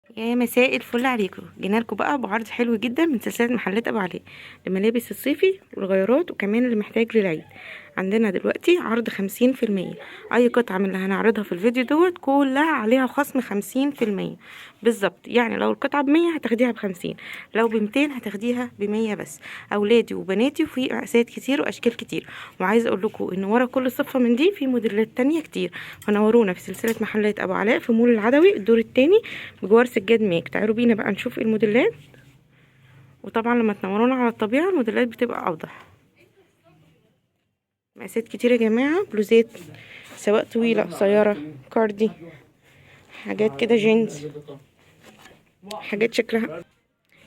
يا مساء الفل عليكم. جينا لكم بقى بعرض حلو جدا من سلسله محلات ابو علي لملابس الصيفي والغيارات وكمان اللي محتاج للعيد. عندنا دلوقتي عرض 50%. اي قطعه من اللي هنعرضها في الفيديو دوت كلها عليها خصم 50% بالظبط. يعني لو القطعه ب100 هتاخديها ب50، لو ب200 هتاخديها ب100 بس. اولادي وبناتي، وفي مقاسات كتير واشكال كتير. وعايزه اقول لكم ان ورا كل صفه من دي في موديلات تانية كتير. فنورونا في سلسله محلات ابو علاء في مول العدوي الدور التاني بجوار سجاد ميك. تعالوا بينا بقى نشوف الموديلات. وطبعا لما تنورونا على الطبيعه الموديلات بتبقى اوضح. مقاسات كتير يا جماعه، بلوزات سواء طويله قصيره، كاردي، حاجات كده جينز، حاجات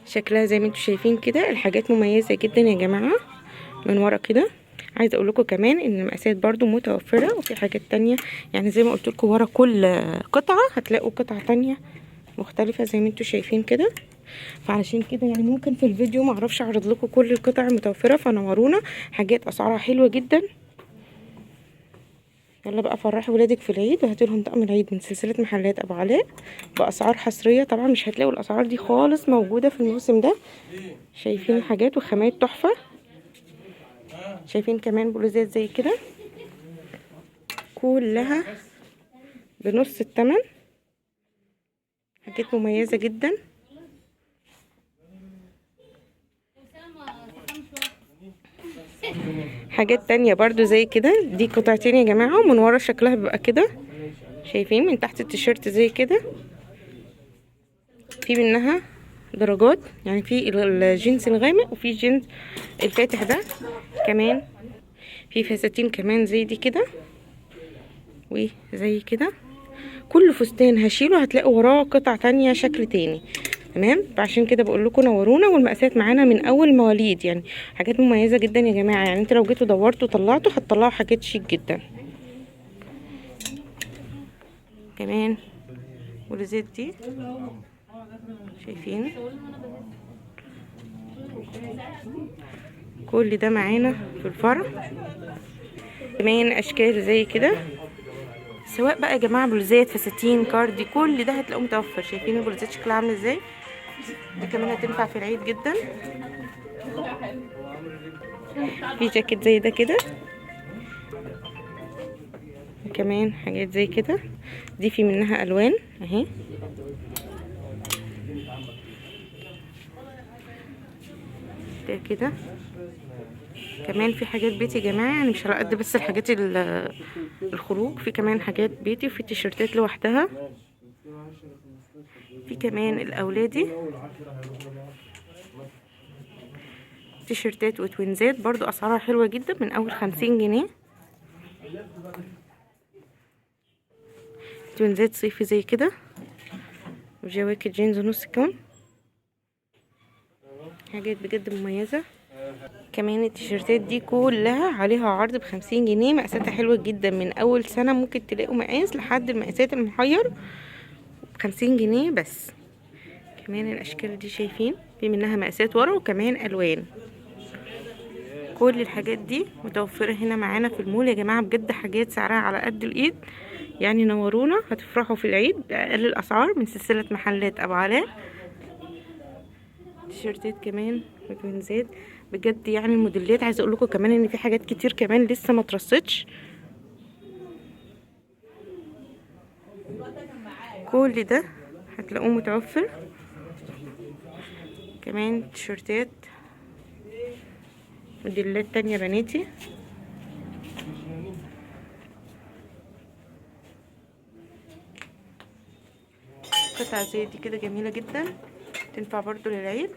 شكلها زي ما انتم شايفين كده. الحاجات مميزه جدا يا جماعه من ورا كده. عايزه اقول لكم كمان ان المقاسات برضو متوفره، وفي حاجات تانية. يعني زي ما قلت لكم ورا كل قطعه هتلاقوا قطعه تانية مختلفه زي ما انتم شايفين كده. فعلشان كده يعني ممكن في الفيديو معرفش اعرض لكم كل القطع المتوفره، فنورونا. حاجات اسعارها حلوه جدا. يلا بقى فرحي ولادك في العيد وهاتوا لهم طقم العيد من سلسله محلات ابو علاء باسعار حصريه. طبعا مش هتلاقوا الاسعار دي خالص موجوده في الموسم ده. شايفين حاجات وخامات تحفه. شايفين كمان بلوزات زي كده كلها بنص الثمن. حاجات مميزه جدا. حاجات تانية برضو زي كده. دي قطعتين يا جماعة، ومن ورا شكلها بيبقى كده. شايفين من تحت التيشيرت زي كده. في منها درجات، يعني في الجينز الغامق وفي الجينز الفاتح ده. كمان في فساتين كمان زي دي كده وزي كده. كل فستان هشيله هتلاقوا وراه قطع تانية شكل تاني. تمام. فعشان كده بقول لكم نورونا. والمقاسات معانا من اول مواليد، يعني حاجات مميزه جدا يا جماعه. يعني انت لو جيتوا دورتوا طلعتوا هتطلعوا حاجات شيك جدا. كمان والزيت دي شايفين كل ده معانا في الفرع. كمان اشكال زي كده، سواء بقى يا جماعه بلوزات، فساتين، كاردي، كل ده هتلاقوه متوفر. شايفين البلوزات شكلها عامل ازاي؟ دي كمان هتنفع في العيد جدا. في جاكيت زي ده كده، كمان حاجات زي كده. دي في منها الوان اهي. ده كده كمان في حاجات بيتي يا جماعه، يعني مش على قد بس الحاجات الخروج. في كمان حاجات بيتي، وفي تيشرتات لوحدها. في كمان الاولادي تيشرتات وتوينزات برضو اسعارها حلوه جدا من اول 50 جنيه. توينزات صيفي زي كده، وجواكت جينز نص كم. حاجات بجد مميزه. كمان التيشيرتات دي كلها عليها عرض ب50 جنيه. مقاساتها حلوة جدا من اول سنة، ممكن تلاقوا مقاس لحد المقاسات المحير ب50 جنيه بس. كمان الاشكال دي شايفين في منها مقاسات ورا وكمان الوان. كل الحاجات دي متوفرة هنا معانا في المول يا جماعة. بجد حاجات سعرها على قد الايد. يعني نورونا، هتفرحوا في العيد بأقل الاسعار من سلسلة محلات ابو علاء. تيشيرتات كمان وجوينزات بجد. يعني الموديلات عايزه اقول لكم كمان ان في حاجات كتير كمان لسه ما اترصتش. كل ده هتلاقوه متوفر. كمان تيشيرتات موديلات تانية بناتي. قطعة زي دي كده جميلة جدا، تنفع برضو للعيد.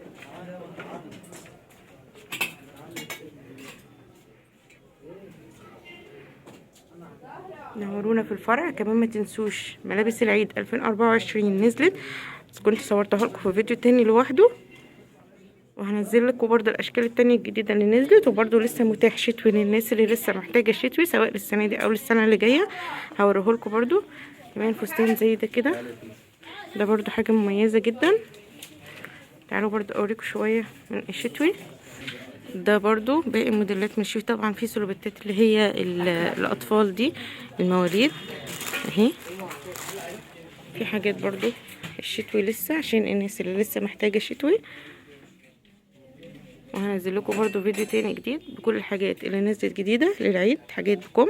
نورونا في الفرع. كمان ما تنسوش ملابس العيد 2024 نزلت، بس كنت صورتها لكم في فيديو تاني لوحده، وهنزل لكم برضو الاشكال التانية الجديدة اللي نزلت. وبرضو لسه متاح شتوي للناس اللي لسه محتاجة شتوي، سواء للسنة دي او للسنة اللي جاية. هوريه لكم برضو. كمان فستان زي ده كده، ده برضو حاجة مميزة جدا. تعالوا برضو اوريكم شوية من الشتوي. ده برضو باقي الموديلات من الشتوي. طبعا في سلوبتات اللي هي الاطفال دي، المواليد اهي. في حاجات برضو الشتوي لسه، عشان الناس اللي لسه محتاجة شتوي. وهنزل لكم برضو فيديو تاني جديد بكل الحاجات اللي نزلت جديدة للعيد، حاجات بكم.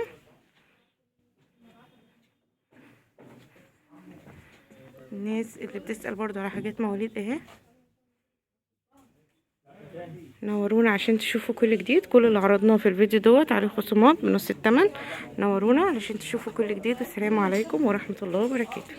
الناس اللي بتسأل برضو على حاجات مواليد اهي، نورونا عشان تشوفوا كل جديد. كل اللي عرضناه في الفيديو دوت عليه خصومات بنص الثمن. نورونا علشان تشوفوا كل جديد. والسلام عليكم ورحمة الله وبركاته.